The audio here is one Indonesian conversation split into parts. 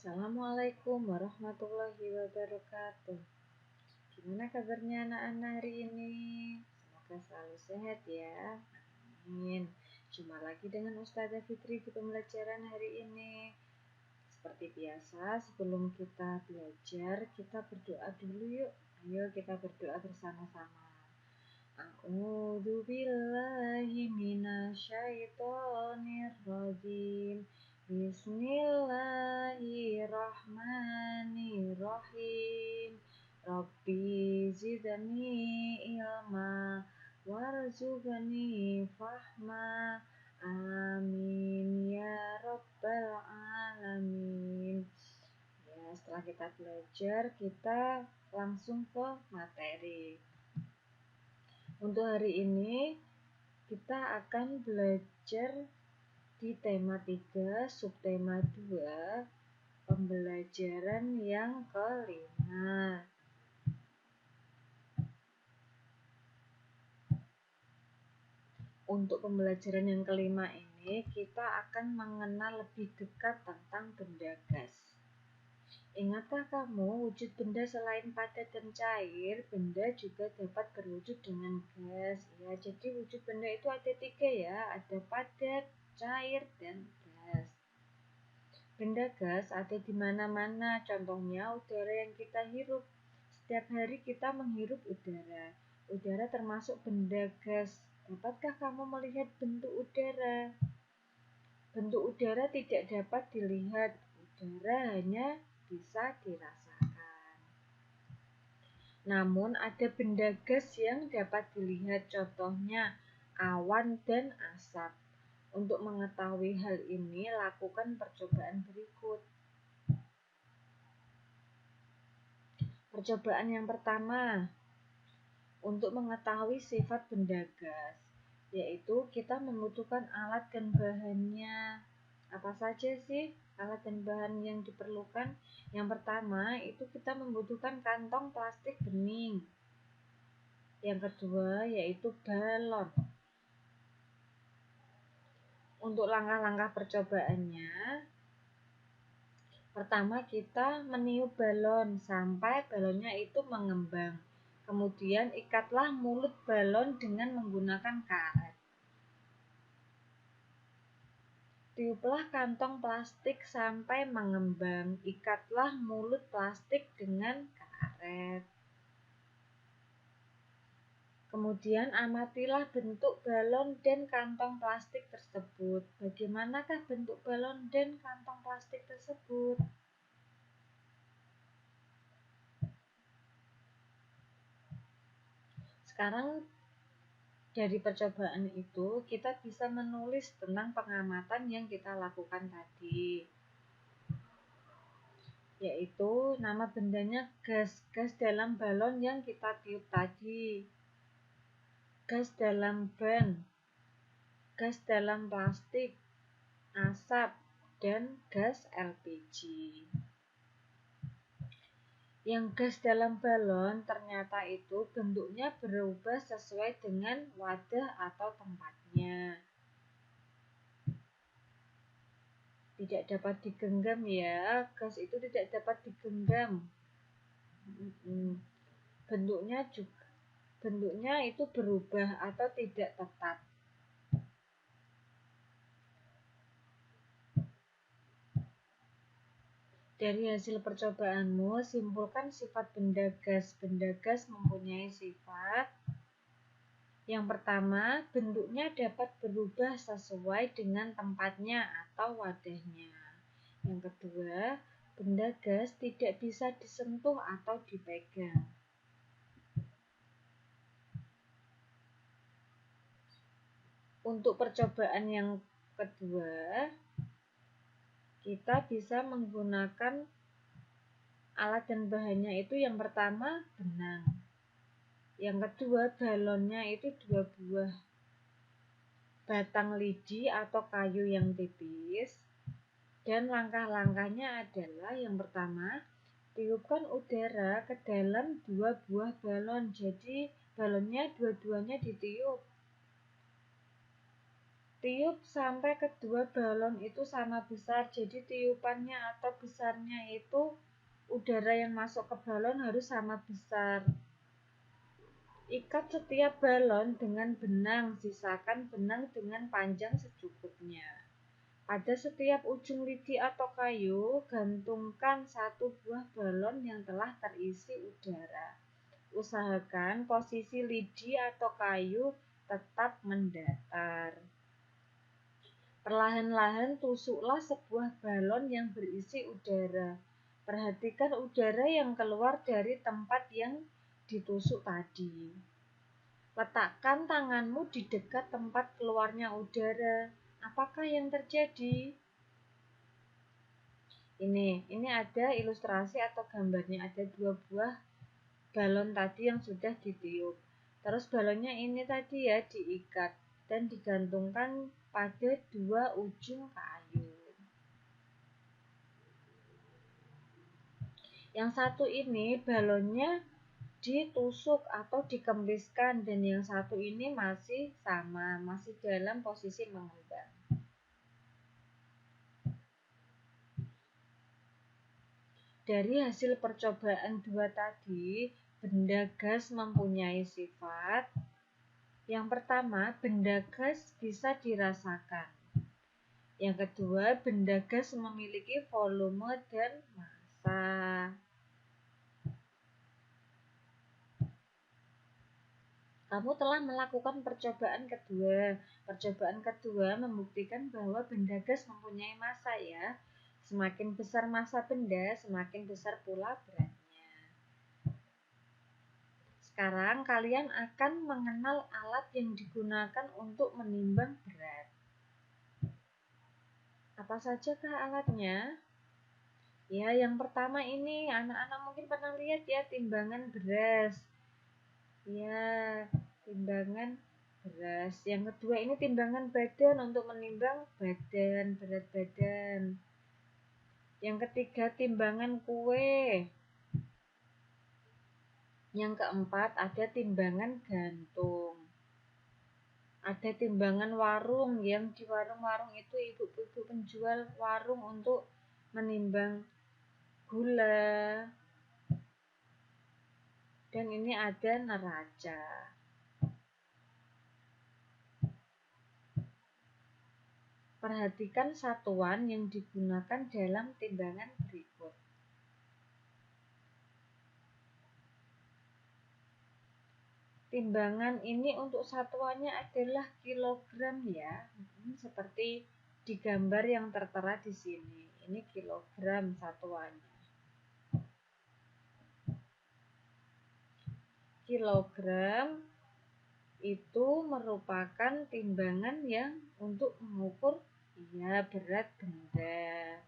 Assalamualaikum warahmatullahi wabarakatuh. Gimana kabarnya anak-anak hari ini? Semoga selalu sehat ya. Amin. Jumpa lagi dengan Ustazah Fitri di pembelajaran hari ini. Seperti biasa, sebelum kita belajar, kita berdoa dulu yuk. Ayo kita berdoa bersama-sama. A'udzu billahi minasyaitonir rajim. Bismillahirrahmanirrahim. Rabbi zidni ilma warzuqni fahma. Amin ya rabbal alamin. Ya, setelah kita belajar, kita langsung ke materi. Untuk hari ini kita akan belajar di tema 3, subtema 2, pembelajaran yang kelima. Untuk pembelajaran yang kelima ini kita akan mengenal lebih dekat tentang benda gas. Ingatkah kamu wujud benda selain padat dan cair, benda juga dapat berwujud dengan gas. Ya, jadi wujud benda itu ada 3 ya, ada padat, cair, dan gas. Benda gas ada di mana-mana, contohnya udara yang kita hirup. Setiap hari kita menghirup udara. Udara termasuk benda gas. Dapatkah kamu melihat bentuk udara? Bentuk udara tidak dapat dilihat, udara hanya bisa dirasakan. Namun ada benda gas yang dapat dilihat, contohnya awan dan asap. Untuk mengetahui hal ini, lakukan percobaan berikut. Percobaan yang pertama, untuk mengetahui sifat benda gas, yaitu kita membutuhkan alat dan bahannya. Apa saja sih alat dan bahan yang diperlukan? Yang pertama, itu kita membutuhkan kantong plastik bening. Yang kedua, yaitu balon. Untuk langkah-langkah percobaannya, pertama kita meniup balon sampai balonnya itu mengembang. Kemudian ikatlah mulut balon dengan menggunakan karet. Tiuplah kantong plastik sampai mengembang. Ikatlah mulut plastik dengan karet. Kemudian amatilah bentuk balon dan kantong plastik tersebut. Bagaimanakah bentuk balon dan kantong plastik tersebut? Sekarang dari percobaan itu kita bisa menulis tentang pengamatan yang kita lakukan tadi, yaitu nama bendanya gas, gas dalam balon yang kita tiup tadi, gas dalam ban, gas dalam plastik, asap, dan gas LPG. Yang gas dalam balon ternyata itu bentuknya berubah sesuai dengan wadah atau tempatnya. Tidak dapat digenggam ya, gas itu tidak dapat digenggam. Bentuknya itu berubah atau tidak tetap. Dari hasil percobaanmu, simpulkan sifat benda gas. Benda gas mempunyai sifat. Yang pertama, bentuknya dapat berubah sesuai dengan tempatnya atau wadahnya. Yang kedua, benda gas tidak bisa disentuh atau dipegang. Untuk percobaan yang kedua, kita bisa menggunakan alat dan bahannya itu yang pertama benang. Yang kedua, balonnya itu 2 buah batang lidi atau kayu yang tipis. Dan langkah-langkahnya adalah yang pertama, tiupkan udara ke dalam 2 buah balon. Jadi balonnya dua-duanya ditiup. Tiup sampai kedua balon itu sama besar. Jadi tiupannya atau besarnya itu udara yang masuk ke balon harus sama besar. Ikat setiap balon dengan benang, sisakan benang dengan panjang secukupnya. Pada setiap ujung lidi atau kayu, gantungkan satu buah balon yang telah terisi udara. Usahakan posisi lidi atau kayu tetap mendatar. Perlahan-lahan tusuklah sebuah balon yang berisi udara. Perhatikan udara yang keluar dari tempat yang ditusuk tadi. Letakkan tanganmu di dekat tempat keluarnya udara. Apakah yang terjadi? Ini ada ilustrasi atau gambarnya, ada 2 buah balon tadi yang sudah ditiup. Terus balonnya ini tadi ya diikat dan digantungkan pada 2 ujung kayu. Yang satu ini balonnya ditusuk atau dikembiskan dan yang satu ini masih sama, masih dalam posisi mengembang. Dari hasil percobaan 2 tadi, benda gas mempunyai sifat. Yang pertama, benda gas bisa dirasakan. Yang kedua, benda gas memiliki volume dan massa. Kamu telah melakukan percobaan kedua. Percobaan kedua membuktikan bahwa benda gas mempunyai massa ya. Semakin besar massa benda, semakin besar pula beratnya. Sekarang kalian akan mengenal alat yang digunakan untuk menimbang berat. Apa sajakah alatnya? Ya, yang pertama ini anak-anak mungkin pernah lihat ya, timbangan beras. Ya, timbangan beras. Yang kedua ini timbangan badan untuk menimbang badan, berat badan. Yang ketiga timbangan kue. Yang keempat ada timbangan gantung. Ada timbangan warung, yang di warung-warung itu ibu-ibu penjual warung untuk menimbang gula. Dan ini ada neraca. Perhatikan satuan yang digunakan dalam timbangan berikut. Timbangan ini untuk satuannya adalah kilogram ya, seperti di gambar yang tertera di sini. Ini kilogram satuannya. Kilogram itu merupakan timbangan yang untuk mengukur berat benda.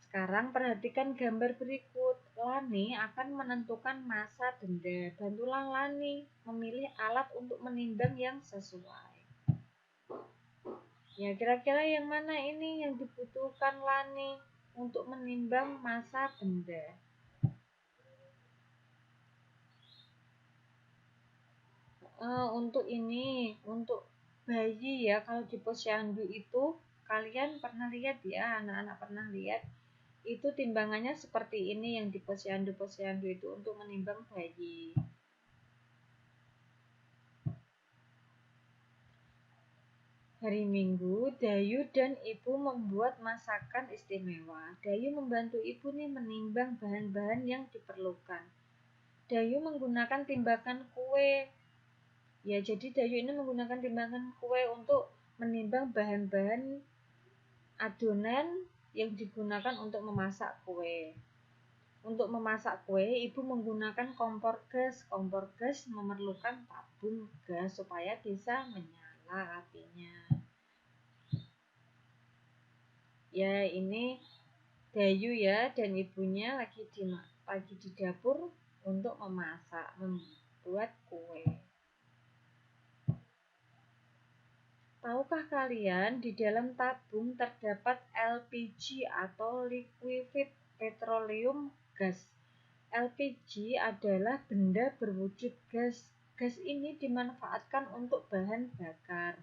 Sekarang perhatikan gambar berikut. Lani akan menentukan massa benda. Bantulah Lani memilih alat untuk menimbang yang sesuai. Ya, kira-kira yang mana ini yang dibutuhkan Lani untuk menimbang massa benda? Untuk ini, untuk bayi ya, kalau di posyandu itu kalian pernah lihat ya, anak-anak pernah lihat, itu timbangannya seperti ini yang di posyandu itu untuk menimbang bayi. Hari Minggu, Dayu dan Ibu membuat masakan istimewa. Dayu membantu Ibu nih menimbang bahan-bahan yang diperlukan. Dayu menggunakan timbangan kue. Ya, jadi Dayu ini menggunakan timbangan kue untuk menimbang bahan-bahan adonan yang digunakan untuk memasak kue. Untuk memasak kue, Ibu menggunakan kompor gas. Kompor gas memerlukan tabung gas supaya bisa menyala apinya. Ya, ini Dayu ya dan ibunya lagi di dapur untuk membuat kue. Tahukah kalian di dalam tabung terdapat LPG atau liquefied petroleum gas. LPG adalah benda berwujud gas. Gas ini dimanfaatkan untuk bahan bakar.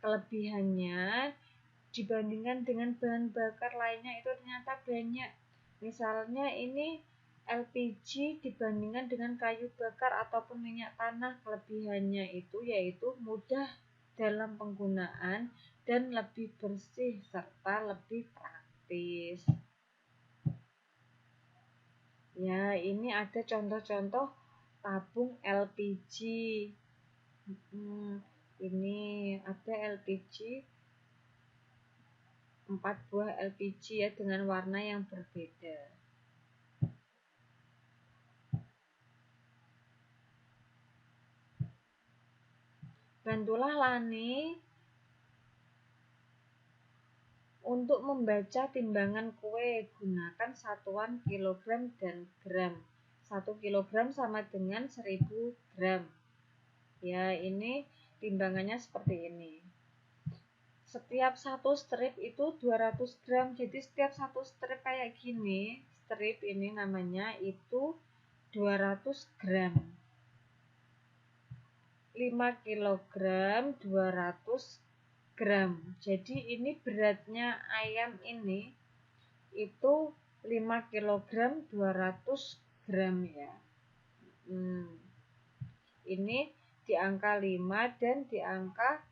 kelebihannya dibandingkan dengan bahan bakar lainnya itu ternyata banyak. Misalnya ini LPG dibandingkan dengan kayu bakar ataupun minyak tanah, kelebihannya itu yaitu mudah dalam penggunaan dan lebih bersih serta lebih praktis. Ya, ini ada contoh-contoh tabung LPG. Ini ada LPG, 4 buah LPG ya dengan warna yang berbeda. Bantulah Lani untuk membaca timbangan kue. Gunakan satuan kilogram dan gram. 1 kilogram sama dengan 1000 gram. Ya, ini timbangannya seperti ini. Setiap satu strip itu 200 gram. Jadi setiap satu strip kayak gini, strip ini namanya itu 200 gram. 5 kilogram 200 gram. Jadi ini beratnya ayam ini itu 5 kilogram 200 gram ya. Ini di angka 5 dan di angka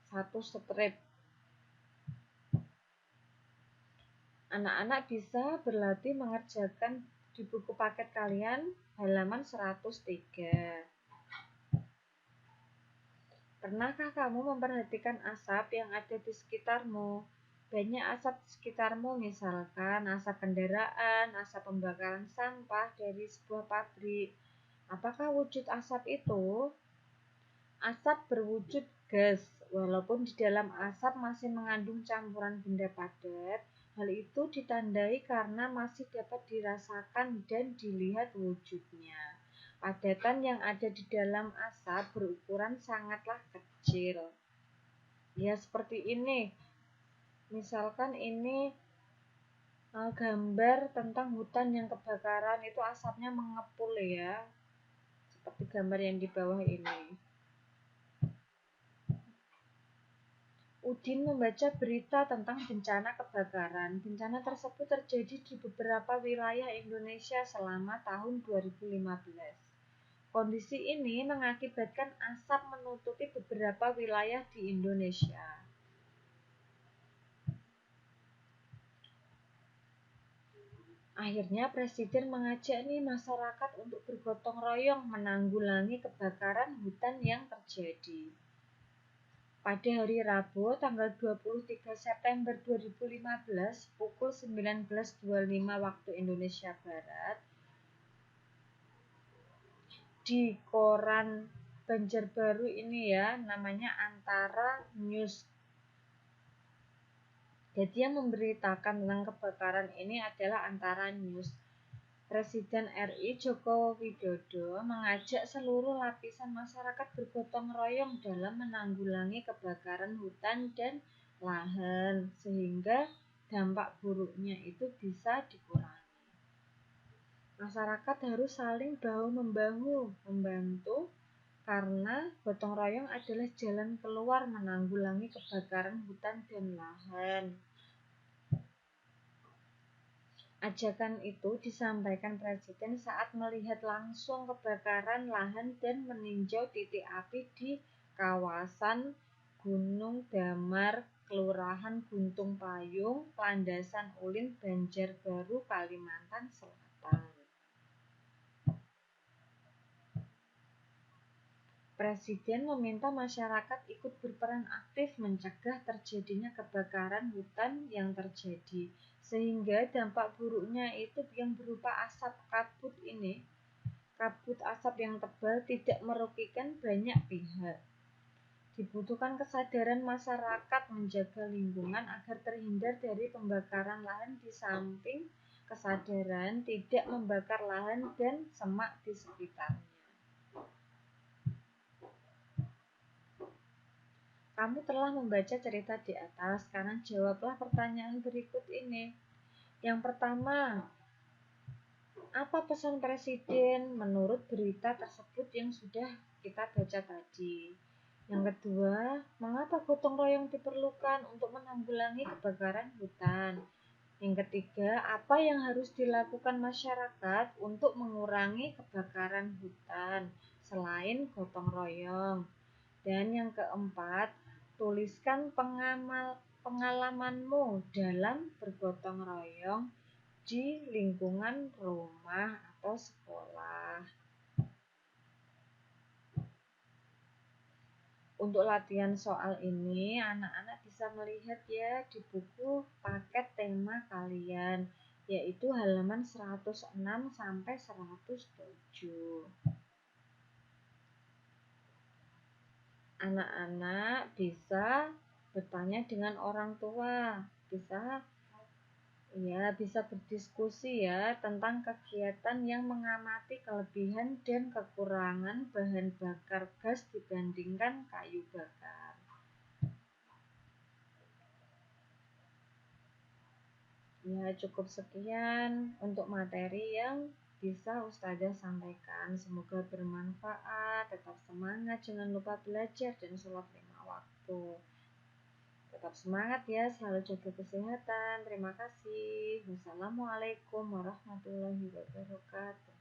1 strip. Anak-anak bisa berlatih mengerjakan di buku paket kalian halaman 103. Pernahkah kamu memperhatikan asap yang ada di sekitarmu? Banyak asap di sekitarmu, misalkan asap kendaraan, asap pembakaran sampah dari sebuah pabrik. Apakah wujud asap itu? Asap berwujud gas, walaupun di dalam asap masih mengandung campuran benda padat. Hal itu ditandai karena masih dapat dirasakan dan dilihat wujudnya. Padatan yang ada di dalam asap berukuran sangatlah kecil. Ya, seperti ini. Misalkan ini gambar tentang hutan yang kebakaran, itu asapnya mengepul ya. Seperti gambar yang di bawah ini. Udin membaca berita tentang bencana kebakaran. Bencana tersebut terjadi di beberapa wilayah Indonesia selama tahun 2015. Kondisi ini mengakibatkan asap menutupi beberapa wilayah di Indonesia. Akhirnya Presiden mengajak masyarakat untuk bergotong royong menanggulangi kebakaran hutan yang terjadi. Pada hari Rabu, tanggal 23 September 2015, pukul 19.25 waktu Indonesia Barat, di koran Banjarbaru ini ya, namanya Antara News. Jadi yang memberitakan tentang kebakaran ini adalah Antara News. Presiden RI Joko Widodo mengajak seluruh lapisan masyarakat bergotong royong dalam menanggulangi kebakaran hutan dan lahan sehingga dampak buruknya itu bisa dikurangi. Masyarakat harus saling bahu-membahu membantu karena gotong royong adalah jalan keluar menanggulangi kebakaran hutan dan lahan. Ajakan itu disampaikan Presiden saat melihat langsung kebakaran lahan dan meninjau titik api di kawasan Gunung Damar, Kelurahan Guntung Payung, Landasan Ulin, Banjarbaru, Kalimantan Selatan. Presiden meminta masyarakat ikut berperan aktif mencegah terjadinya kebakaran hutan yang terjadi, sehingga dampak buruknya itu yang berupa asap kabut ini, kabut asap yang tebal tidak merugikan banyak pihak. Dibutuhkan kesadaran masyarakat menjaga lingkungan agar terhindar dari pembakaran lahan di samping kesadaran tidak membakar lahan dan semak di sekitarnya. Kamu telah membaca cerita di atas, sekarang jawablah pertanyaan berikut ini. Yang pertama, apa pesan Presiden menurut berita tersebut yang sudah kita baca tadi? Yang kedua, mengapa gotong royong diperlukan untuk menanggulangi kebakaran hutan? Yang ketiga, apa yang harus dilakukan masyarakat untuk mengurangi kebakaran hutan selain gotong royong? Dan yang keempat, tuliskan pengalamanmu dalam bergotong royong di lingkungan rumah atau sekolah. Untuk latihan soal ini, anak-anak bisa melihat ya di buku paket tema kalian, yaitu halaman 106 sampai 107. Anak-anak bisa bertanya dengan orang tua, bisa berdiskusi ya tentang kegiatan yang mengamati kelebihan dan kekurangan bahan bakar gas dibandingkan kayu bakar. Ya, cukup sekian untuk materi yang bisa Ustazah sampaikan. Semoga bermanfaat, tetap semangat, jangan lupa belajar dan sholat 5 waktu. Tetap semangat ya, selalu jaga kesehatan. Terima kasih. Wassalamualaikum warahmatullahi wabarakatuh.